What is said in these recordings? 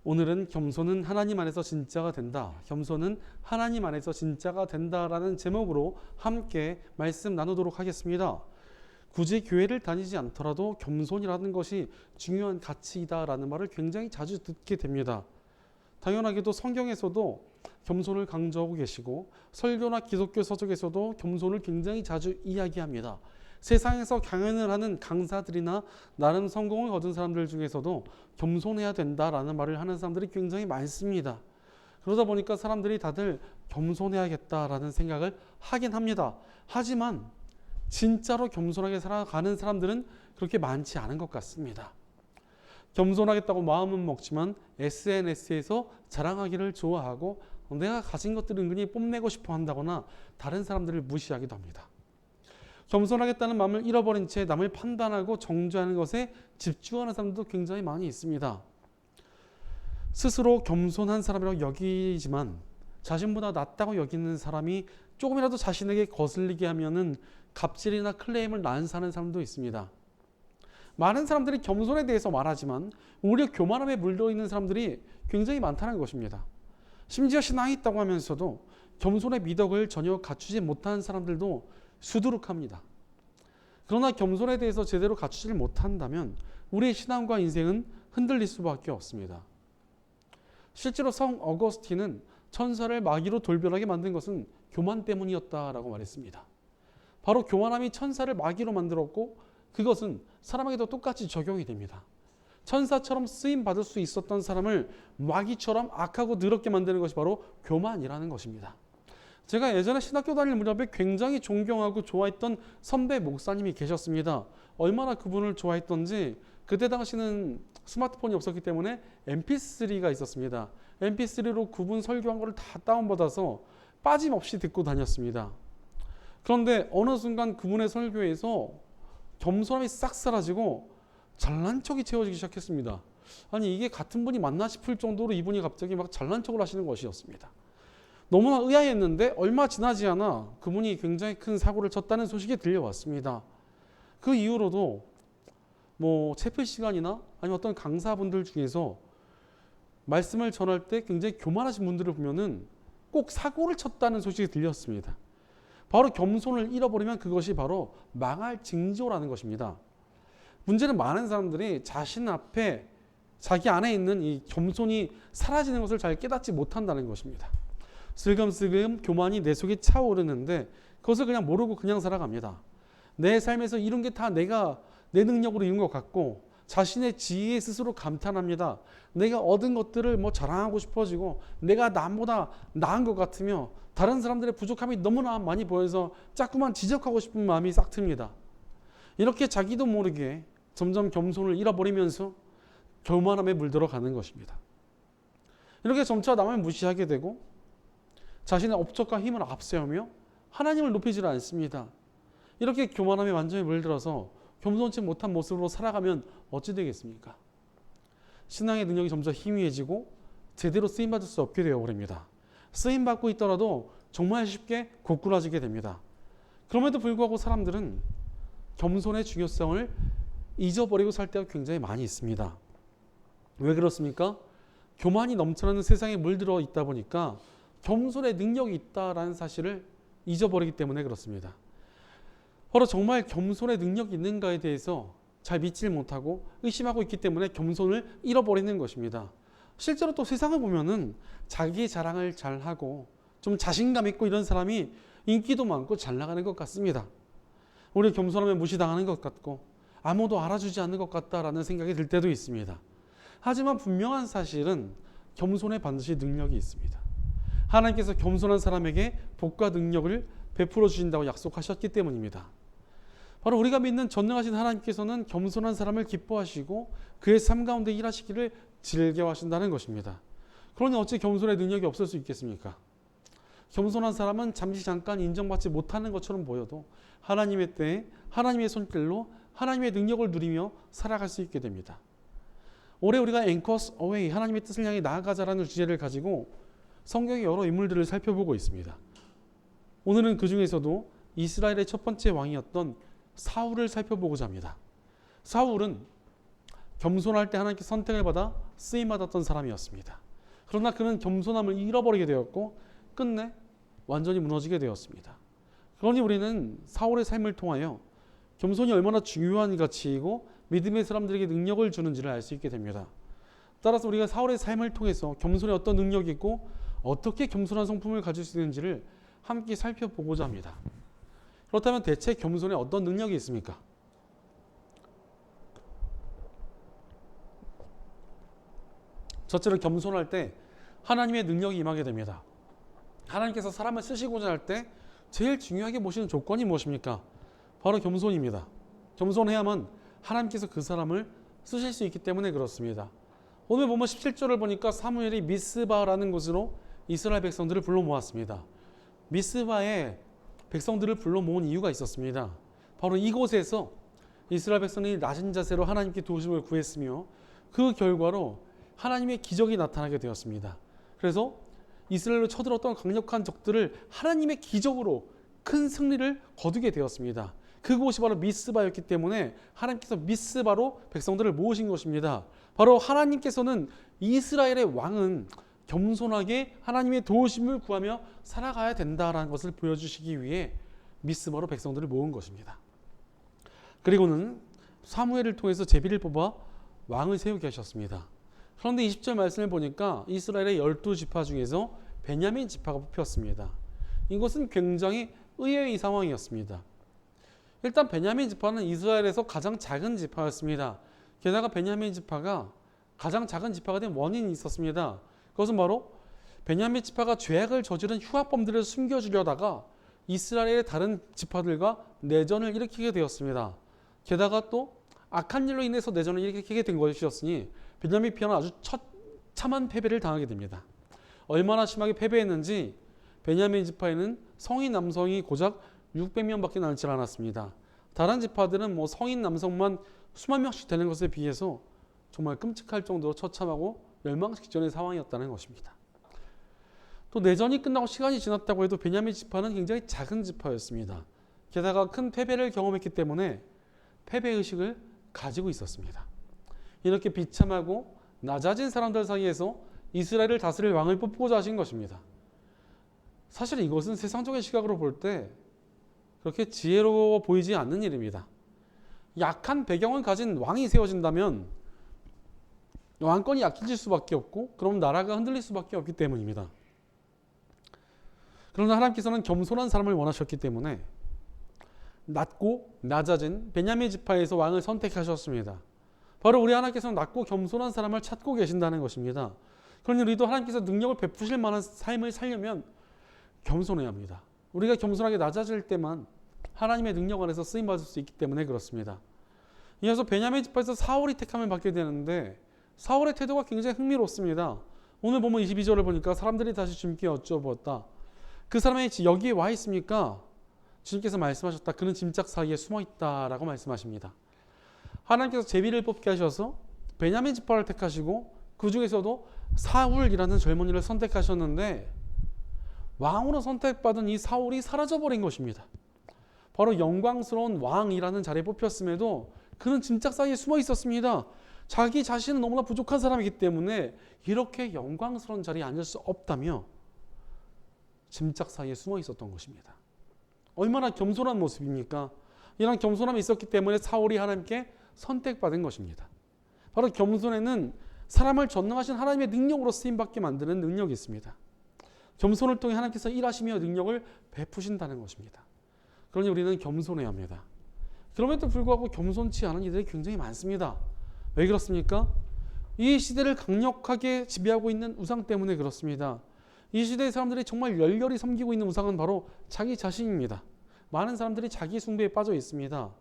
오늘은 겸손은 하나님 안에서 진짜가 된다. 겸손은 하나님 안에서 진짜가 된다라는 제목으로 함께 말씀 나누도록 하겠습니다. 굳이 교회를 다니지 않더라도 겸손이라는 것이 중요한 가치이다라는 말을 굉장히 자주 듣게 됩니다. 당연하게도 성경에서도 겸손을 강조하고 계시고 설교나 기독교 서적에서도 겸손을 굉장히 자주 이야기합니다. 세상에서 강연을 하는 강사들이나 나름 성공을 거둔 사람들 중에서도 겸손해야 된다라는 말을 하는 사람들이 굉장히 많습니다. 그러다 보니까 사람들이 다들 겸손해야겠다라는 생각을 하긴 합니다. 하지만 진짜로 겸손하게 살아가는 사람들은 그렇게 많지 않은 것 같습니다. 겸손하겠다고 마음은 먹지만 SNS에서 자랑하기를 좋아하고 내가 가진 것들을 은근히 뽐내고 싶어 한다거나 다른 사람들을 무시하기도 합니다. 겸손하겠다는 마음을 잃어버린 채 남을 판단하고 정죄하는 것에 집중하는 사람들도 굉장히 많이 있습니다. 스스로 겸손한 사람이라고 여기지만 자신보다 낫다고 여기는 사람이 조금이라도 자신에게 거슬리게 하면은 갑질이나 클레임을 난사하는 사람도 있습니다. 많은 사람들이 겸손에 대해서 말하지만 오히려 교만함에 물들어 있는 사람들이 굉장히 많다는 것입니다. 심지어 신앙이 있다고 하면서도 겸손의 미덕을 전혀 갖추지 못한 사람들도 수두룩합니다. 그러나 겸손에 대해서 제대로 갖추지 못한다면 우리의 신앙과 인생은 흔들릴 수밖에 없습니다. 실제로 성 어거스틴은 천사를 마귀로 돌변하게 만든 것은 교만 때문이었다라고 말했습니다. 바로 교만함이 천사를 마귀로 만들었고 그것은 사람에게도 똑같이 적용이 됩니다. 천사처럼 쓰임받을 수 있었던 사람을 마귀처럼 악하고 더럽게 만드는 것이 바로 교만이라는 것입니다. 제가 예전에 신학교 다닐 무렵에 굉장히 존경하고 좋아했던 선배 목사님이 계셨습니다. 얼마나 그분을 좋아했던지 그때 당시는 스마트폰이 없었기 때문에 mp3가 있었습니다. mp3로 그분 설교한 거를 다 다운받아서 빠짐없이 듣고 다녔습니다. 그런데 어느 순간 그분의 설교에서 겸손함이 싹 사라지고 잘난 척이 채워지기 시작했습니다. 아니 이게 같은 분이 맞나 싶을 정도로 이분이 갑자기 막 잘난 척을 하시는 것이었습니다. 너무나 의아했는데 얼마 지나지 않아 그분이 굉장히 큰 사고를 쳤다는 소식이 들려왔습니다. 그 이후로도 체플 시간이나 아니면 어떤 강사분들 중에서 말씀을 전할 때 굉장히 교만하신 분들을 보면은 꼭 사고를 쳤다는 소식이 들렸습니다. 바로 겸손을 잃어버리면 그것이 바로 망할 징조라는 것입니다. 문제는 많은 사람들이 자신 앞에 자기 안에 있는 이 겸손이 사라지는 것을 잘 깨닫지 못한다는 것입니다. 슬금슬금 교만이 내 속에 차오르는데 그것을 그냥 모르고 그냥 살아갑니다. 내 삶에서 이룬 게 다 내가 내 능력으로 이룬 것 같고 자신의 지혜에 스스로 감탄합니다. 내가 얻은 것들을 자랑하고 싶어지고 내가 남보다 나은 것 같으며 다른 사람들의 부족함이 너무나 많이 보여서 자꾸만 지적하고 싶은 마음이 싹 틉니다. 이렇게 자기도 모르게 점점 겸손을 잃어버리면서 교만함에 물들어 가는 것입니다. 이렇게 점차 남을 무시하게 되고 자신의 업적과 힘을 앞세우며 하나님을 높이지 않습니다. 이렇게 교만함에 완전히 물들어서 겸손치 못한 모습으로 살아가면 어찌 되겠습니까? 신앙의 능력이 점점 희미해지고 제대로 쓰임받을 수 없게 되어버립니다. 쓰임받고 있더라도 정말 쉽게 고꾸라지게 됩니다. 그럼에도 불구하고 사람들은 겸손의 중요성을 잊어버리고 살 때가 굉장히 많이 있습니다. 왜 그렇습니까? 교만이 넘쳐나는 세상에 물들어 있다 보니까 겸손의 능력이 있다라는 사실을 잊어버리기 때문에 그렇습니다. 바로 정말 겸손의 능력이 있는가에 대해서 잘 믿질 못하고 의심하고 있기 때문에 겸손을 잃어버리는 것입니다. 실제로 또 세상을 보면은 자기 자랑을 잘하고 좀 자신감 있고 이런 사람이 인기도 많고 잘 나가는 것 같습니다. 우리 겸손하면 무시당하는 것 같고 아무도 알아주지 않는 것 같다라는 생각이 들 때도 있습니다. 하지만 분명한 사실은 겸손에 반드시 능력이 있습니다. 하나님께서 겸손한 사람에게 복과 능력을 베풀어 주신다고 약속하셨기 때문입니다. 바로 우리가 믿는 전능하신 하나님께서는 겸손한 사람을 기뻐하시고 그의 삶 가운데 일하시기를 즐겨하신다는 것입니다. 그러니 어찌 겸손의 능력이 없을 수 있겠습니까? 겸손한 사람은 잠시 잠깐 인정받지 못하는 것처럼 보여도 하나님의 때에 하나님의 손길로 하나님의 능력을 누리며 살아갈 수 있게 됩니다. 올해 우리가 Anchors Away, 하나님의 뜻을 향해 나아가자라는 주제를 가지고 성경의 여러 인물들을 살펴보고 있습니다. 오늘은 그 중에서도 이스라엘의 첫 번째 왕이었던 사울을 살펴보고자 합니다. 사울은 겸손할 때 하나님께 선택을 받아 쓰임받았던 사람이었습니다. 그러나 그는 겸손함을 잃어버리게 되었고 끝내 완전히 무너지게 되었습니다. 그러니 우리는 사울의 삶을 통하여 겸손이 얼마나 중요한 가치이고 믿음의 사람들에게 능력을 주는지를 알 수 있게 됩니다. 따라서 우리가 사울의 삶을 통해서 겸손에 어떤 능력이 있고 어떻게 겸손한 성품을 가질 수 있는지를 함께 살펴보고자 합니다. 그렇다면 대체 겸손에 어떤 능력이 있습니까? 첫째로 겸손할 때 하나님의 능력이 임하게 됩니다. 하나님께서 사람을 쓰시고자 할 때 제일 중요하게 보시는 조건이 무엇입니까? 바로 겸손입니다. 겸손해야만 하나님께서 그 사람을 쓰실 수 있기 때문에 그렇습니다. 오늘 보면 17절을 보니까 사무엘이 미스바라는 곳으로 이스라엘 백성들을 불러 모았습니다. 미스바에 백성들을 불러 모은 이유가 있었습니다. 바로 이곳에서 이스라엘 백성이 낮은 자세로 하나님께 도우심을 구했으며 그 결과로 하나님의 기적이 나타나게 되었습니다. 그래서 이스라엘로 쳐들었던 강력한 적들을 하나님의 기적으로 큰 승리를 거두게 되었습니다. 그곳이 바로 미스바였기 때문에 하나님께서 미스바로 백성들을 모으신 것입니다. 바로 하나님께서는 이스라엘의 왕은 겸손하게 하나님의 도우심을 구하며 살아가야 된다라는 것을 보여주시기 위해 미스바로 백성들을 모은 것입니다. 그리고는 사무엘을 통해서 제비를 뽑아 왕을 세우게 하셨습니다. 그런데 20절 말씀을 보니까 이스라엘의 12지파 중에서 베냐민 지파가 뽑혔습니다. 이것은 굉장히 의외의 상황이었습니다. 일단 베냐민 지파는 이스라엘에서 가장 작은 지파였습니다. 게다가 베냐민 지파가 가장 작은 지파가 된 원인이 있었습니다. 그것은 바로 베냐민 지파가 죄악을 저지른 흉악범들을 숨겨주려다가 이스라엘의 다른 지파들과 내전을 일으키게 되었습니다. 게다가 또 악한 일로 인해서 내전을 일으키게 된 것이었으니 베냐민 지파는 아주 처참한 패배를 당하게 됩니다. 얼마나 심하게 패배했는지 베냐민 지파에는 성인 남성이 고작 600명밖에 남지 않았습니다. 다른 지파들은 성인 남성만 수만 명씩 되는 것에 비해서 정말 끔찍할 정도로 처참하고 멸망 직전의 상황이었다는 것입니다. 또 내전이 끝나고 시간이 지났다고 해도 베냐민 지파는 굉장히 작은 지파였습니다. 게다가 큰 패배를 경험했기 때문에 패배의식을 가지고 있었습니다. 이렇게 비참하고 낮아진 사람들 사이에서 이스라엘을 다스릴 왕을 뽑고자 하신 것입니다. 사실 이것은 세상적인 시각으로 볼 때 그렇게 지혜로워 보이지 않는 일입니다. 약한 배경을 가진 왕이 세워진다면 왕권이 약해질 수밖에 없고 그럼 나라가 흔들릴 수밖에 없기 때문입니다. 그러나 하나님께서는 겸손한 사람을 원하셨기 때문에 낮고 낮아진 베냐민 지파에서 왕을 선택하셨습니다. 바로 우리 하나님께서는 낮고 겸손한 사람을 찾고 계신다는 것입니다. 그러니 우리도 하나님께서 능력을 베푸실 만한 삶을 살려면 겸손해야 합니다. 우리가 겸손하게 낮아질 때만 하나님의 능력 안에서 쓰임받을 수 있기 때문에 그렇습니다. 이어서 베냐민 지파에서 사울이 택함을 받게 되는데 사울의 태도가 굉장히 흥미롭습니다. 오늘 보면 22절을 보니까 사람들이 다시 주님께 여쭤보았다. 그 사람이 여기에 와 있습니까? 주님께서 말씀하셨다. 그는 짐짝 사이에 숨어 있다라고 말씀하십니다. 하나님께서 제비를 뽑게 하셔서 베냐민 지파를 택하시고 그 중에서도 사울이라는 젊은이를 선택하셨는데 왕으로 선택받은 이 사울이 사라져버린 것입니다. 바로 영광스러운 왕이라는 자리에 뽑혔음에도 그는 짐짝 사이에 숨어 있었습니다. 자기 자신은 너무나 부족한 사람이기 때문에 이렇게 영광스러운 자리에 앉을 수 없다며 짐짝 사이에 숨어 있었던 것입니다. 얼마나 겸손한 모습입니까? 이런 겸손함이 있었기 때문에 사울이 하나님께 선택받은 것입니다. 바로 겸손에는 사람을 전능하신 하나님의 능력으로 쓰임받게 만드는 능력이 있습니다. 겸손을 통해 하나님께서 일하시며 능력을 베푸신다는 것입니다. 그러니 우리는 겸손해야 합니다. 그럼에도 불구하고 겸손치 않은 이들이 굉장히 많습니다. 왜 그렇습니까? 이 시대를 강력하게 지배하고 있는 우상 때문에 그렇습니다. 이 시대의 사람들이 정말 열렬히 섬기고 있는 우상은 바로 자기 자신입니다. 많은 사람들이 자기 숭배에 빠져 있습니다.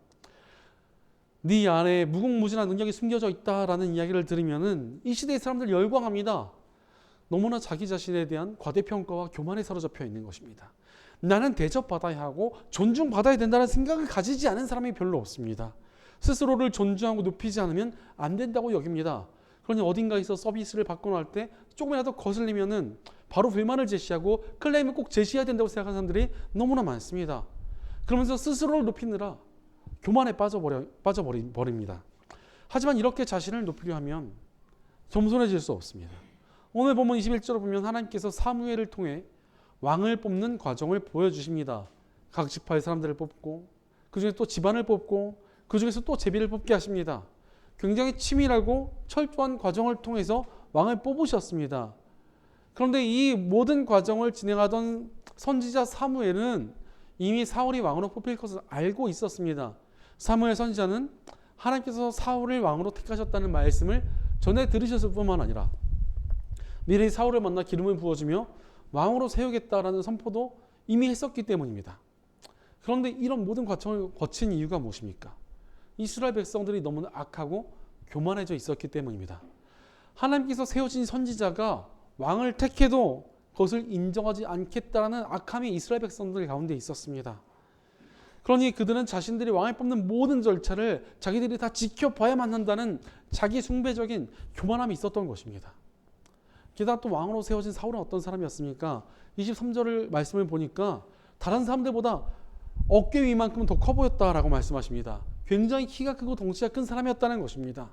네 안에 무궁무진한 능력이 숨겨져 있다라는 이야기를 들으면은 이 시대의 사람들 열광합니다. 너무나 자기 자신에 대한 과대평가와 교만에 사로잡혀 있는 것입니다. 나는 대접받아야 하고 존중받아야 된다는 생각을 가지지 않은 사람이 별로 없습니다. 스스로를 존중하고 높이지 않으면 안 된다고 여깁니다. 그러니 어딘가에서 서비스를 받고 날 때 조금이라도 거슬리면은 바로 불만을 제시하고 클레임을 꼭 제시해야 된다고 생각하는 사람들이 너무나 많습니다. 그러면서 스스로를 높이느라 교만에 빠져버립니다. 하지만 이렇게 자신을 높이려 하면 겸손해질 수 없습니다. 오늘 본문 21절을 보면 하나님께서 사무엘을 통해 왕을 뽑는 과정을 보여주십니다. 각 지파의 사람들을 뽑고 그중에 또 집안을 뽑고 그중에서 또 제비를 뽑게 하십니다. 굉장히 치밀하고 철저한 과정을 통해서 왕을 뽑으셨습니다. 그런데 이 모든 과정을 진행하던 선지자 사무엘은 이미 사울이 왕으로 뽑힐 것을 알고 있었습니다. 사무엘 선지자는 하나님께서 사울을 왕으로 택하셨다는 말씀을 전해 들으셨을 뿐만 아니라 미리 사울을 만나 기름을 부어주며 왕으로 세우겠다라는 선포도 이미 했었기 때문입니다. 그런데 이런 모든 과정을 거친 이유가 무엇입니까? 이스라엘 백성들이 너무나 악하고 교만해져 있었기 때문입니다. 하나님께서 세우신 선지자가 왕을 택해도 그것을 인정하지 않겠다라는 악함이 이스라엘 백성들 가운데 있었습니다. 그러니 그들은 자신들이 왕을 뽑는 모든 절차를 자기들이 다 지켜봐야만 한다는 자기 숭배적인 교만함이 있었던 것입니다. 게다가 또 왕으로 세워진 사울은 어떤 사람이었습니까? 23절 말씀을 보니까 다른 사람들보다 어깨 위만큼은 더 커 보였다라고 말씀하십니다. 굉장히 키가 크고 덩치가 큰 사람이었다는 것입니다.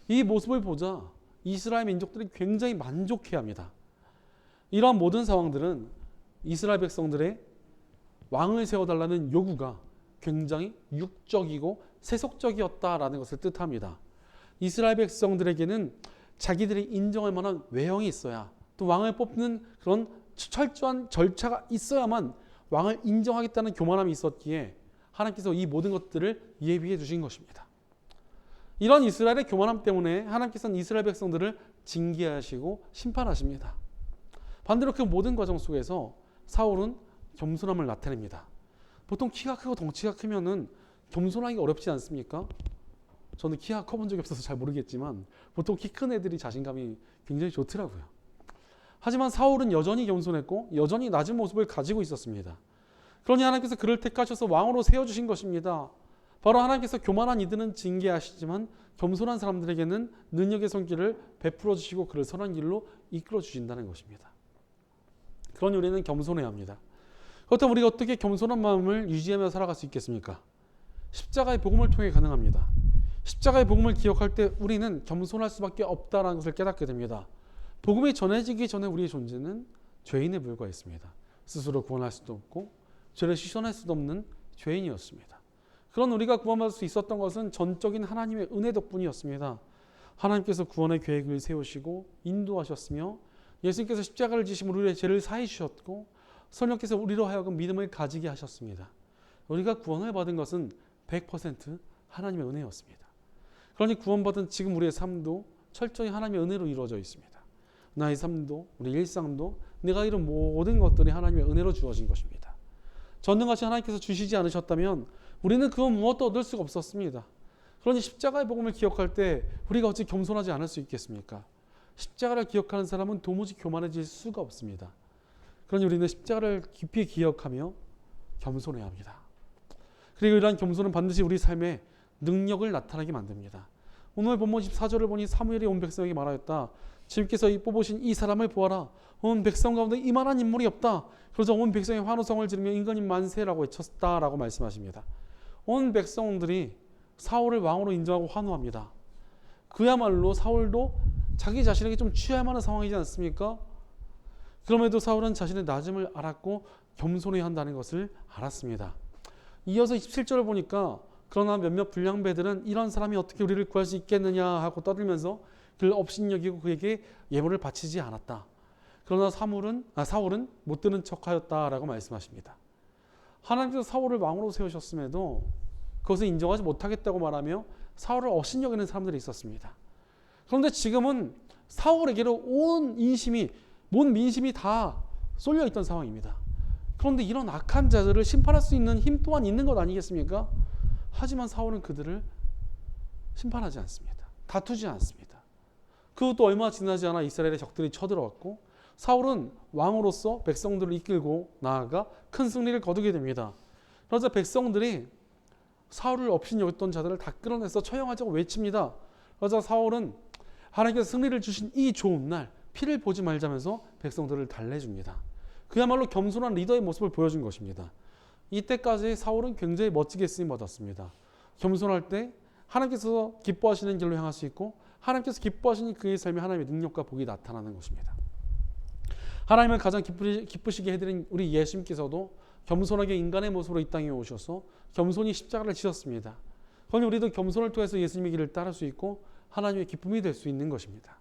이 모습을 보자 이스라엘 민족들이 굉장히 만족해야 합니다. 이러한 모든 상황들은 이스라엘 백성들의 왕을 세워달라는 요구가 굉장히 육적이고 세속적이었다라는 것을 뜻합니다. 이스라엘 백성들에게는 자기들이 인정할 만한 외형이 있어야 또 왕을 뽑는 그런 철저한 절차가 있어야만 왕을 인정하겠다는 교만함이 있었기에 하나님께서 이 모든 것들을 예비해 주신 것입니다. 이런 이스라엘의 교만함 때문에 하나님께서는 이스라엘 백성들을 징계하시고 심판하십니다. 반대로 그 모든 과정 속에서 사울은 겸손함을 나타냅니다. 보통 키가 크고 덩치가 크면은 겸손하기가 어렵지 않습니까? 저는 키가 커본 적이 없어서 잘 모르겠지만 보통 키 큰 애들이 자신감이 굉장히 좋더라고요. 하지만 사울은 여전히 겸손했고 여전히 낮은 모습을 가지고 있었습니다. 그러니 하나님께서 그를 택하셔서 왕으로 세워주신 것입니다. 바로 하나님께서 교만한 이들은 징계하시지만 겸손한 사람들에게는 능력의 손길을 베풀어 주시고 그를 선한 길로 이끌어 주신다는 것입니다. 그러니 우리는 겸손해야 합니다. 그렇다면 우리가 어떻게 겸손한 마음을 유지하며 살아갈 수 있겠습니까? 십자가의 복음을 통해 가능합니다. 십자가의 복음을 기억할 때 우리는 겸손할 수밖에 없다는 것을 깨닫게 됩니다. 복음이 전해지기 전에 우리의 존재는 죄인에 불과했습니다. 스스로 구원할 수도 없고 죄를 씻어낼 수도 없는 죄인이었습니다. 그런 우리가 구원받을 수 있었던 것은 전적인 하나님의 은혜 덕분이었습니다. 하나님께서 구원의 계획을 세우시고 인도하셨으며 예수님께서 십자가를 지심으로 우리의 죄를 사해 주셨고 성령께서 우리로 하여금 믿음을 가지게 하셨습니다. 우리가 구원을 받은 것은 100% 하나님의 은혜였습니다. 그러니 구원받은 지금 우리의 삶도 철저히 하나님의 은혜로 이루어져 있습니다. 나의 삶도 우리 일상도 내가 이룬 모든 것들이 하나님의 은혜로 주어진 것입니다. 전능하신 하나님께서 주시지 않으셨다면 우리는 그 무엇도 얻을 수가 없었습니다. 그러니 십자가의 복음을 기억할 때 우리가 어찌 겸손하지 않을 수 있겠습니까? 십자가를 기억하는 사람은 도무지 교만해질 수가 없습니다. 그러니 우리는 십자가를 깊이 기억하며 겸손해야 합니다. 그리고 이러한 겸손은 반드시 우리 삶에 능력을 나타나게 만듭니다. 오늘 본문 14절을 보니 사무엘이 온 백성에게 말하였다. 주님께서 뽑으신 이 사람을 보아라. 온 백성 가운데 이만한 인물이 없다. 그래서 온 백성의 환호성을 지르며 임금님 만세라고 외쳤다라고 말씀하십니다. 온 백성들이 사울을 왕으로 인정하고 환호합니다. 그야말로 사울도 자기 자신에게 좀 취할 만한 상황이지 않습니까? 그럼에도 사울은 자신의 낮음을 알았고 겸손해야 한다는 것을 알았습니다. 이어서 27절을 보니까 그러나 몇몇 불량배들은 이런 사람이 어떻게 우리를 구할 수 있겠느냐 하고 떠들면서 그를 업신여기고 그에게 예물을 바치지 않았다. 그러나 사울은 못 들은 척하였다라고 말씀하십니다. 하나님께서 사울을 왕으로 세우셨음에도 그것을 인정하지 못하겠다고 말하며 사울을 업신여기는 사람들이 있었습니다. 그런데 지금은 사울에게로 온 민심이 다 쏠려 있던 상황입니다. 그런데 이런 악한 자들을 심판할 수 있는 힘 또한 있는 것 아니겠습니까? 하지만 사울은 그들을 심판하지 않습니다. 다투지 않습니다. 그것도 얼마 지나지 않아 이스라엘의 적들이 쳐들어왔고 사울은 왕으로서 백성들을 이끌고 나아가 큰 승리를 거두게 됩니다. 그러자 백성들이 사울을 업신여겼던 자들을 다 끌어내서 처형하자고 외칩니다. 그러자 사울은 하나님께서 승리를 주신 이 좋은 날 피를 보지 말자면서 백성들을 달래줍니다. 그야말로 겸손한 리더의 모습을 보여준 것입니다. 이때까지 사울은 굉장히 멋지게 쓰임받았습니다. 겸손할 때 하나님께서 기뻐하시는 길로 향할 수 있고 하나님께서 기뻐하시니 그의 삶에 하나님의 능력과 복이 나타나는 것입니다. 하나님을 가장 기쁘시게 해드린 우리 예수님께서도 겸손하게 인간의 모습으로 이 땅에 오셔서 겸손히 십자가를 지셨습니다. 그러니 우리도 겸손을 통해서 예수님의 길을 따를 수 있고 하나님의 기쁨이 될 수 있는 것입니다.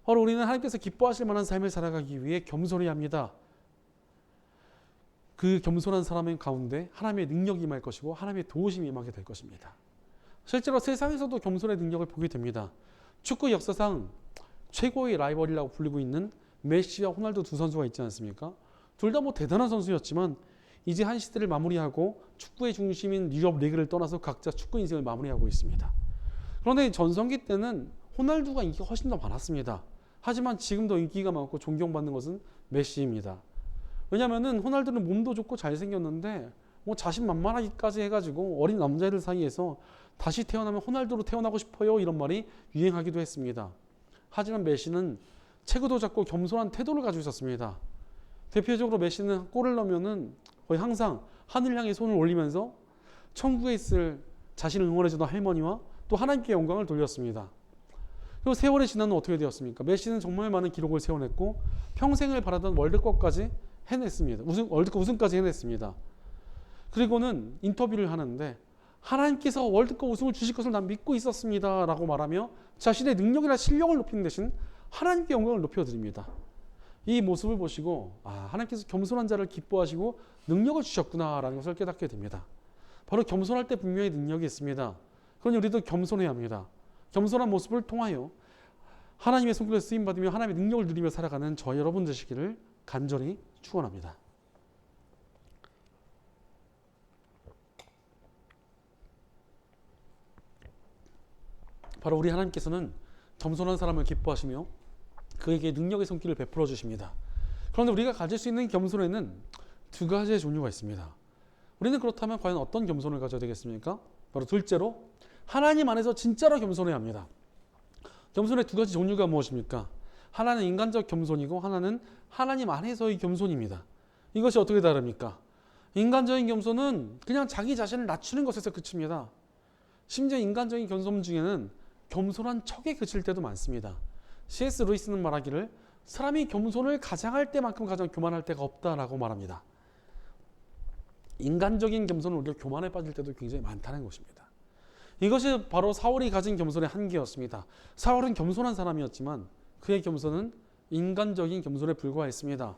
바로 우리는 하나님께서 기뻐하실 만한 삶을 살아가기 위해 겸손해야 합니다. 그 겸손한 사람의 가운데 하나님의 능력이 임할 것이고 하나님의 도우심이 임하게 될 것입니다. 실제로 세상에서도 겸손의 능력을 보게 됩니다. 축구 역사상 최고의 라이벌이라고 불리고 있는 메시와 호날두 두 선수가 있지 않습니까? 둘 다 대단한 선수였지만 이제 한 시대를 마무리하고 축구의 중심인 유럽 리그를 떠나서 각자 축구 인생을 마무리하고 있습니다. 그런데 전성기 때는 호날두가 인기가 훨씬 더 많았습니다. 하지만 지금도 인기가 많고 존경받는 것은 메시입니다. 왜냐하면 호날두는 몸도 좋고 잘생겼는데 자신만만하기까지 해가지고 어린 남자애들 사이에서 다시 태어나면 호날두로 태어나고 싶어요 이런 말이 유행하기도 했습니다. 하지만 메시는 체구도 작고 겸손한 태도를 가지고 있었습니다. 대표적으로 메시는 골을 넣으면은 거의 항상 하늘 향해 손을 올리면서 천국에 있을 자신을 응원해주던 할머니와 또 하나님께 영광을 돌렸습니다. 그리고 세월이 지난 후 어떻게 되었습니까? 메시는 정말 많은 기록을 세워냈고 평생을 바라던 월드컵까지 해냈습니다. 월드컵 우승까지 해냈습니다. 그리고는 인터뷰를 하는데 하나님께서 월드컵 우승을 주실 것을 난 믿고 있었습니다 라고 말하며 자신의 능력이나 실력을 높이는 대신 하나님께 영광을 높여드립니다. 이 모습을 보시고 하나님께서 겸손한 자를 기뻐하시고 능력을 주셨구나 라는 것을 깨닫게 됩니다. 바로 겸손할 때 분명히 능력이 있습니다. 그러니 우리도 겸손해야 합니다. 겸손한 모습을 통하여 하나님의 손길을 쓰임받으며 하나님의 능력을 누리며 살아가는 저 여러분 되시기를 간절히 축원합니다. 바로 우리 하나님께서는 겸손한 사람을 기뻐하시며 그에게 능력의 손길을 베풀어 주십니다. 그런데 우리가 가질 수 있는 겸손에는 두 가지의 종류가 있습니다. 우리는 그렇다면 과연 어떤 겸손을 가져야 되겠습니까? 바로 둘째로 하나님 안에서 진짜로 겸손해야 합니다. 겸손의 두 가지 종류가 무엇입니까? 하나는 인간적 겸손이고 하나는 하나님 안에서의 겸손입니다. 이것이 어떻게 다릅니까? 인간적인 겸손은 그냥 자기 자신을 낮추는 것에서 그칩니다. 심지어 인간적인 겸손 중에는 겸손한 척에 그칠 때도 많습니다. C.S. 루이스는 말하기를 사람이 겸손을 가장할 때만큼 가장 교만할 때가 없다라고 말합니다. 인간적인 겸손은 우리가 교만에 빠질 때도 굉장히 많다는 것입니다. 이것이 바로 사울이 가진 겸손의 한계였습니다. 사울은 겸손한 사람이었지만 그의 겸손은 인간적인 겸손에 불과했습니다.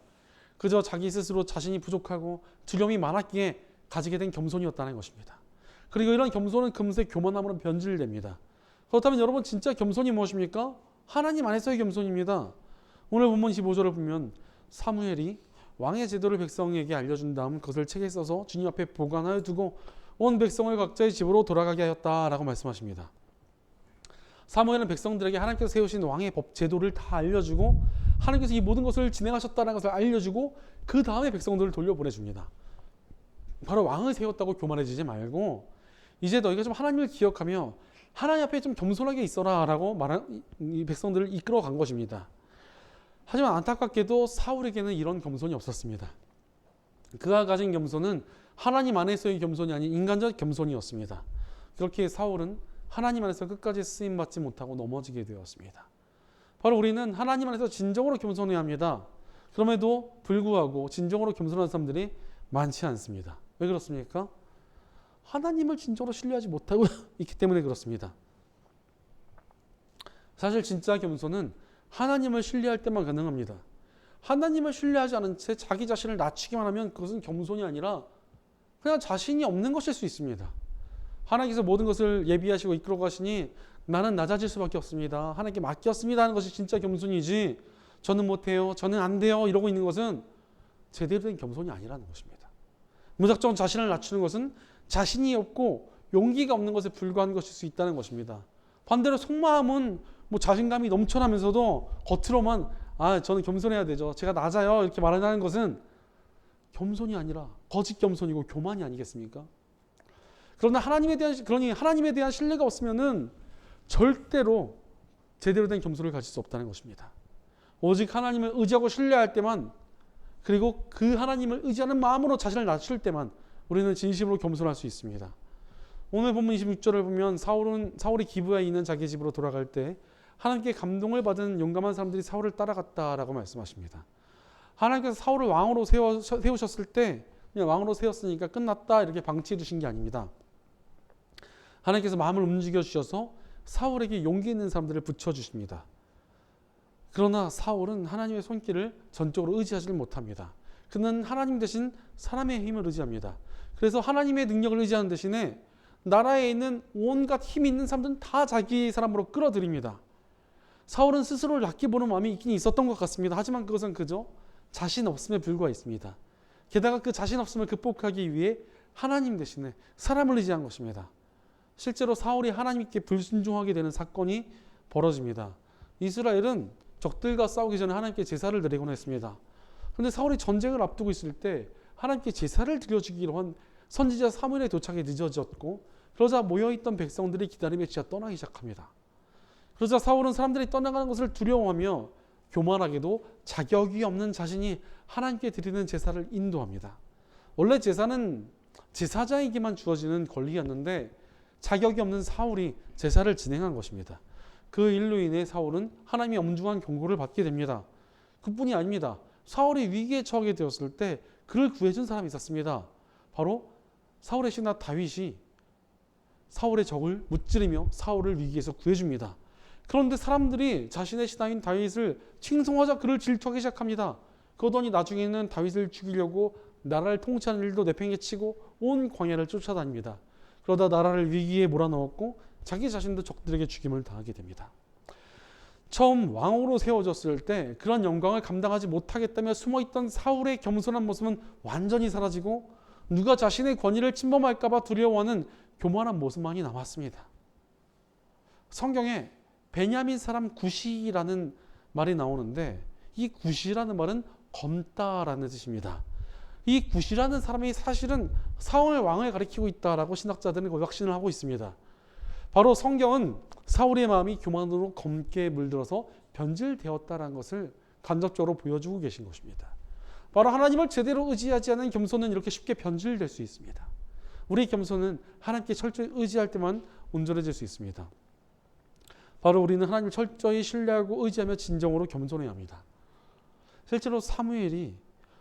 그저 자기 스스로 자신이 부족하고 두려움이 많았기에 가지게 된 겸손이었다는 것입니다. 그리고 이런 겸손은 금세 교만함으로 변질됩니다. 그렇다면 여러분 진짜 겸손이 무엇입니까? 하나님 안에서의 겸손입니다. 오늘 본문 15절을 보면 사무엘이 왕의 제도를 백성에게 알려준 다음 그것을 책에 써서 주님 앞에 보관하여 두고 온 백성을 각자의 집으로 돌아가게 하였다라고 말씀하십니다. 사무엘은 백성들에게 하나님께서 세우신 왕의 법 제도를 다 알려주고 하나님께서 이 모든 것을 진행하셨다는 것을 알려주고 그 다음에 백성들을 돌려보내줍니다. 바로 왕을 세웠다고 교만해지지 말고 이제 너희가 좀 하나님을 기억하며 하나님 앞에 좀 겸손하게 있어라 라고 말한 이 백성들을 이끌어 간 것입니다. 하지만 안타깝게도 사울에게는 이런 겸손이 없었습니다. 그가 가진 겸손은 하나님 안에서의 겸손이 아닌 인간적 겸손이었습니다. 그렇게 사울은 하나님 안에서 끝까지 쓰임받지 못하고 넘어지게 되었습니다. 바로 우리는 하나님 안에서 진정으로 겸손해야 합니다. 그럼에도 불구하고 진정으로 겸손한 사람들이 많지 않습니다. 왜 그렇습니까? 하나님을 진정으로 신뢰하지 못하고 있기 때문에 그렇습니다. 사실 진짜 겸손은 하나님을 신뢰할 때만 가능합니다. 하나님을 신뢰하지 않은 채 자기 자신을 낮추기만 하면 그것은 겸손이 아니라 그냥 자신이 없는 것일 수 있습니다. 하나님께서 모든 것을 예비하시고 이끌어 가시니 나는 낮아질 수밖에 없습니다. 하나님께 맡겼습니다 하는 것이 진짜 겸손이지 저는 못해요, 저는 안 돼요 이러고 있는 것은 제대로 된 겸손이 아니라는 것입니다. 무작정 자신을 낮추는 것은 자신이 없고 용기가 없는 것에 불과한 것일 수 있다는 것입니다. 반대로 속마음은 자신감이 넘쳐나면서도 겉으로만 저는 겸손해야 되죠, 제가 낮아요 이렇게 말하는 것은 겸손이 아니라 거짓 겸손이고 교만이 아니겠습니까? 그러나 하나님에 대한 신뢰가 없으면은 절대로 제대로 된 겸손을 가질 수 없다는 것입니다. 오직 하나님을 의지하고 신뢰할 때만, 그리고 그 하나님을 의지하는 마음으로 자신을 낮출 때만 우리는 진심으로 겸손할 수 있습니다. 오늘 본문 26절을 보면 사울이 기브아에 있는 자기 집으로 돌아갈 때 하나님께 감동을 받은 용감한 사람들이 사울을 따라갔다라고 말씀하십니다. 하나님께서 사울을 왕으로 세우셨을 때 그냥 왕으로 세웠으니까 끝났다 이렇게 방치해 두신 게 아닙니다. 하나님께서 마음을 움직여 주셔서 사울에게 용기 있는 사람들을 붙여주십니다. 그러나 사울은 하나님의 손길을 전적으로 의지하지 못합니다. 그는 하나님 대신 사람의 힘을 의지합니다. 그래서 하나님의 능력을 의지하는 대신에 나라에 있는 온갖 힘이 있는 사람들은 다 자기 사람으로 끌어들입니다. 사울은 스스로를 낮게 보는 마음이 있긴 있었던 것 같습니다. 하지만 그것은 그저 자신 없음에 불과했습니다. 게다가 그 자신 없음을 극복하기 위해 하나님 대신에 사람을 의지한 것입니다. 실제로 사울이 하나님께 불순종하게 되는 사건이 벌어집니다. 이스라엘은 적들과 싸우기 전에 하나님께 제사를 드리곤 했습니다. 그런데 사울이 전쟁을 앞두고 있을 때 하나님께 제사를 드려주기로 한 선지자 사무엘의 도착이 늦어졌고, 그러자 모여있던 백성들이 기다림에 지쳐 떠나기 시작합니다. 그러자 사울은 사람들이 떠나가는 것을 두려워하며 교만하게도 자격이 없는 자신이 하나님께 드리는 제사를 인도합니다. 원래 제사는 제사장에게만 주어지는 권리였는데 자격이 없는 사울이 제사를 진행한 것입니다. 그 일로 인해 사울은 하나님의 엄중한 경고를 받게 됩니다. 그뿐이 아닙니다. 사울이 위기에 처하게 되었을 때 그를 구해준 사람이 있었습니다. 바로 사울의 신하 다윗이 사울의 적을 무찌르며 사울을 위기에서 구해줍니다. 그런데 사람들이 자신의 신하인 다윗을 칭송하자 그를 질투하기 시작합니다. 그러더니 나중에는 다윗을 죽이려고 나라를 통치하는 일도 내팽개치고 온 광야를 쫓아다닙니다. 그러다 나라를 위기에 몰아넣었고 자기 자신도 적들에게 죽임을 당하게 됩니다. 처음 왕으로 세워졌을 때 그런 영광을 감당하지 못하겠다며 숨어있던 사울의 겸손한 모습은 완전히 사라지고 누가 자신의 권위를 침범할까 봐 두려워하는 교만한 모습만이 남았습니다. 성경에 베냐민 사람 구시라는 말이 나오는데 이 구시라는 말은 검다라는 뜻입니다. 이 구시라는 사람이 사실은 사울 왕을 가리키고 있다라고 신학자들은 확신을 하고 있습니다. 바로 성경은 사울의 마음이 교만으로 검게 물들어서 변질되었다는 것을 간접적으로 보여주고 계신 것입니다. 바로 하나님을 제대로 의지하지 않은 겸손은 이렇게 쉽게 변질될 수 있습니다. 우리의 겸손은 하나님께 철저히 의지할 때만 온전해질 수 있습니다. 바로 우리는 하나님을 철저히 신뢰하고 의지하며 진정으로 겸손해야 합니다. 실제로 사무엘이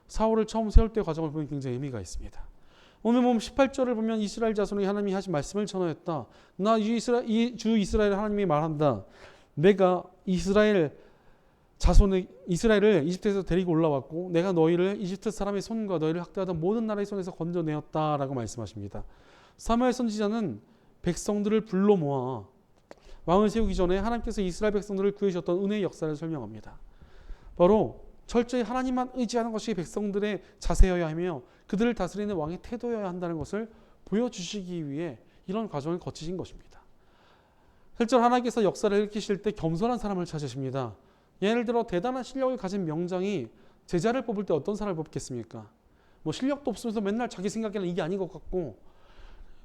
사울을 처음 세울 때 과정을 보면 굉장히 의미가 있습니다. 오늘 보면 18절을 보면 이스라엘 자손이 하나님이 하신 말씀을 전하였다. 나 주 이스라엘 하나님이 말한다. 내가 이스라엘을 이집트에서 데리고 올라왔고 내가 너희를 이집트 사람의 손과 너희를 학대하던 모든 나라의 손에서 건져내었다라고 말씀하십니다. 사무엘 선지자는 백성들을 불러 모아 왕을 세우기 전에 하나님께서 이스라엘 백성들을 구해주셨던 은혜의 역사를 설명합니다. 바로 철저히 하나님만 의지하는 것이 백성들의 자세여야 하며 그들을 다스리는 왕의 태도여야 한다는 것을 보여주시기 위해 이런 과정을 거치신 것입니다. 실제로 하나님께서 역사를 일으키실 때 겸손한 사람을 찾으십니다. 예를 들어 대단한 실력을 가진 명장이 제자를 뽑을 때 어떤 사람을 뽑겠습니까? 실력도 없으면서 맨날 자기 생각에는 이게 아닌 것 같고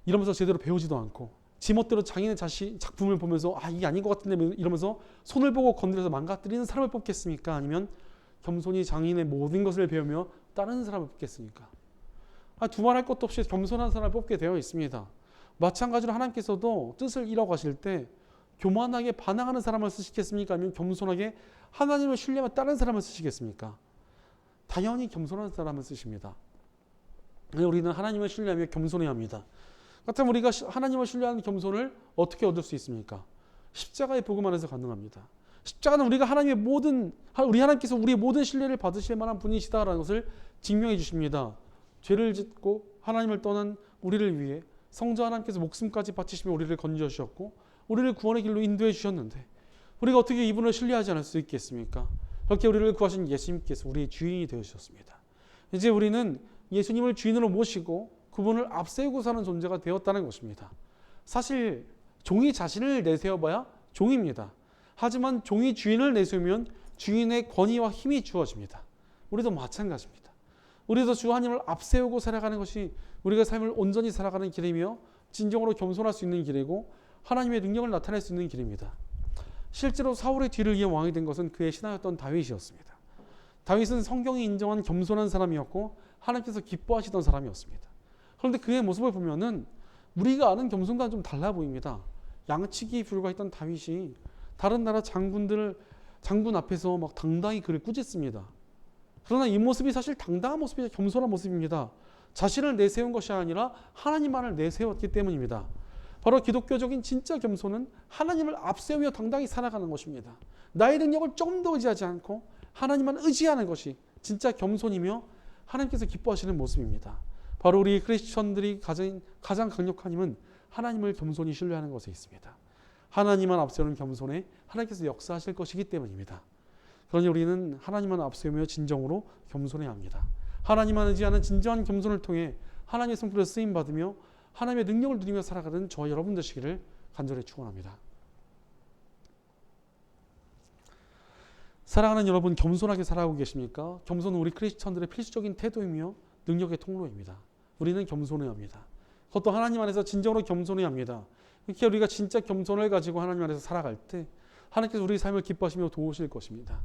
이러면서 제대로 배우지도 않고 지멋대로 자기네 작품을 보면서 이게 아닌 것 같은데 이러면서 손을 보고 건드려서 망가뜨리는 사람을 뽑겠습니까? 아니면 겸손히 장인의 모든 것을 배우며 다른 사람을 뽑겠습니까? 두말할 것도 없이 겸손한 사람을 뽑게 되어 있습니다. 마찬가지로 하나님께서도 뜻을 이뤄가실 때 교만하게 반항하는 사람을 쓰시겠습니까? 아니면 겸손하게 하나님을 신뢰하며 다른 사람을 쓰시겠습니까? 당연히 겸손한 사람을 쓰십니다. 우리는 하나님을 신뢰하며 겸손해야 합니다. 그렇다면 우리가 하나님을 신뢰하는 겸손을 어떻게 얻을 수 있습니까? 십자가의 복음 안에서 가능합니다. 십자가는 우리 하나님께서 우리의 모든 신뢰를 받으실 만한 분이시다라는 것을 증명해 주십니다. 죄를 짓고 하나님을 떠난 우리를 위해 성자 하나님께서 목숨까지 바치시며 우리를 건져 주셨고 우리를 구원의 길로 인도해 주셨는데 우리가 어떻게 이분을 신뢰하지 않을 수 있겠습니까? 그렇게 우리를 구하신 예수님께서 우리의 주인이 되어주셨습니다. 이제 우리는 예수님을 주인으로 모시고 그분을 앞세우고 사는 존재가 되었다는 것입니다. 사실 종이 자신을 내세워봐야 종입니다. 하지만 종이 주인을 내세우면 주인의 권위와 힘이 주어집니다. 우리도 마찬가지입니다. 우리도 주 하나님을 앞세우고 살아가는 것이 우리가 삶을 온전히 살아가는 길이며 진정으로 겸손할 수 있는 길이고 하나님의 능력을 나타낼 수 있는 길입니다. 실제로 사울의 뒤를 이어 왕이 된 것은 그의 신하였던 다윗이었습니다. 다윗은 성경이 인정한 겸손한 사람이었고 하나님께서 기뻐하시던 사람이었습니다. 그런데 그의 모습을 보면은 우리가 아는 겸손과는 좀 달라 보입니다. 양치기 불과했던 다윗이 다른 나라 장군 앞에서 막 당당히 그를 꾸짖습니다. 그러나 이 모습이 사실 당당한 모습이 겸손한 모습입니다. 자신을 내세운 것이 아니라 하나님만을 내세웠기 때문입니다. 바로 기독교적인 진짜 겸손은 하나님을 앞세우며 당당히 살아가는 것입니다. 나의 능력을 조금 더 의지하지 않고 하나님만 의지하는 것이 진짜 겸손이며 하나님께서 기뻐하시는 모습입니다. 바로 우리 크리스천들이 가장 강력한 힘은 하나님을 겸손히 신뢰하는 것에 있습니다. 하나님만 앞세우는 겸손에 하나님께서 역사하실 것이기 때문입니다. 그러니 우리는 하나님만 앞세우며 진정으로 겸손해야 합니다. 하나님만 의지하는 진정한 겸손을 통해 하나님의 성품을 쓰임받으며 하나님의 능력을 누리며 살아가는 저와 여러분 되시기를 간절히 축원합니다. 사랑하는 여러분, 겸손하게 살아가고 계십니까? 겸손은 우리 크리스천들의 필수적인 태도이며 능력의 통로입니다. 우리는 겸손해야 합니다. 그것도 하나님 안에서 진정으로 겸손해야 합니다. 이렇게 우리가 진짜 겸손을 가지고 하나님 안에서 살아갈 때 하나님께서 우리 삶을 기뻐하시며 도우실 것입니다.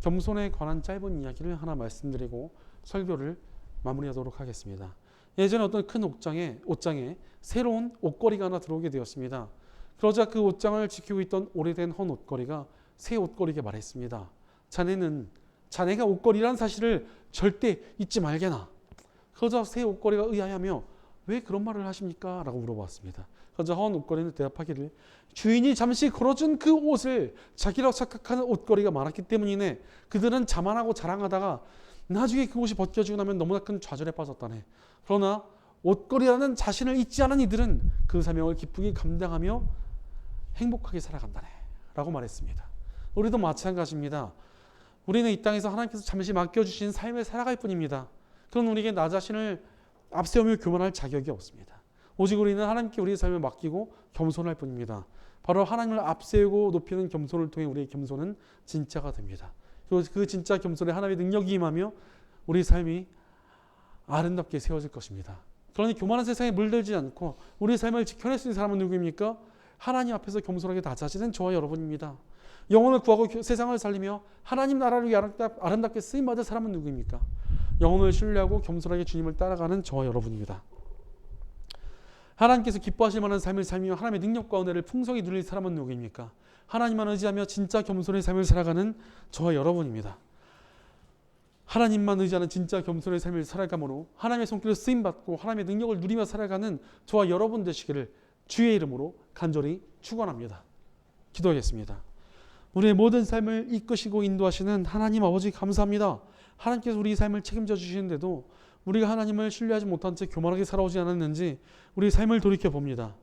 겸손에 관한 짧은 이야기를 하나 말씀드리고 설교를 마무리하도록 하겠습니다. 예전에 어떤 큰 옷장에 새로운 옷걸이가 하나 들어오게 되었습니다. 그러자 그 옷장을 지키고 있던 오래된 헌 옷걸이가 새 옷걸이에게 말했습니다. 자네가 옷걸이라는 사실을 절대 잊지 말게나. 그러자 새 옷걸이가 의아해하며 왜 그런 말을 하십니까? 라고 물어봤습니다. 그러자 헌 옷걸이는 대답하기를 주인이 잠시 걸어준 그 옷을 자기라고 착각하는 옷걸이가 많았기 때문이네. 그들은 자만하고 자랑하다가 나중에 그 옷이 벗겨지고 나면 너무나 큰 좌절에 빠졌다네. 그러나 옷걸이라는 자신을 잊지 않은 이들은 그 사명을 기쁘게 감당하며 행복하게 살아간다네 라고 말했습니다. 우리도 마찬가지입니다. 우리는 이 땅에서 하나님께서 잠시 맡겨주신 삶을 살아갈 뿐입니다. 그럼 우리에게 나 자신을 앞세우며 교만할 자격이 없습니다. 오직 우리는 하나님께 우리의 삶을 맡기고 겸손할 뿐입니다. 바로 하나님을 앞세우고 높이는 겸손을 통해 우리의 겸손은 진짜가 됩니다. 그리고 그 진짜 겸손에 하나님의 능력이 임하며 우리 삶이 아름답게 세워질 것입니다. 그러니 교만한 세상에 물들지 않고 우리 삶을 지켜낼 수 있는 사람은 누구입니까? 하나님 앞에서 겸손하게 낮아지는 저와 여러분입니다. 영혼을 구하고 세상을 살리며 하나님 나라를 위해 아름답게 쓰임받을 사람은 누구입니까? 영혼을 신뢰하고 겸손하게 주님을 따라가는 저와 여러분입니다. 하나님께서 기뻐하실 만한 삶을 살며 하나님의 능력과 은혜를 풍성히 누릴 사람은 누구입니까? 하나님만 의지하며 진짜 겸손의 삶을 살아가는 저와 여러분입니다. 하나님만 의지하는 진짜 겸손의 삶을 살아가므로 하나님의 손길을 쓰임받고 하나님의 능력을 누리며 살아가는 저와 여러분 되시기를 주의 이름으로 간절히 축원합니다. 기도하겠습니다. 우리의 모든 삶을 이끄시고 인도하시는 하나님 아버지 감사합니다. 하나님께서 우리 삶을 책임져 주시는데도 우리가 하나님을 신뢰하지 못한 채 교만하게 살아오지 않았는지 우리 삶을 돌이켜 봅니다.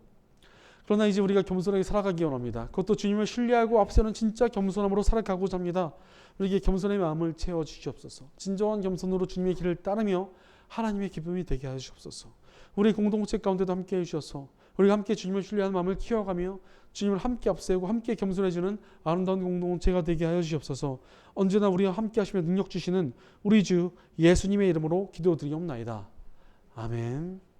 그러나 이제 우리가 겸손하게 살아가기 원합니다. 그것도 주님을 신뢰하고 앞서는 진짜 겸손함으로 살아가고자 합니다. 우리에게 겸손의 마음을 채워주시옵소서. 진정한 겸손으로 주님의 길을 따르며 하나님의 기쁨이 되게 하시옵소서. 우리 공동체 가운데도 함께 해주셔서 우리가 함께 주님을 신뢰하는 마음을 키워가며 주님을 함께 앞세우고 함께 겸손해지는 아름다운 공동체가 되게 하여 주시옵소서. 언제나 우리와 함께 하시며 능력 주시는 우리 주 예수님의 이름으로 기도드리옵나이다. 아멘.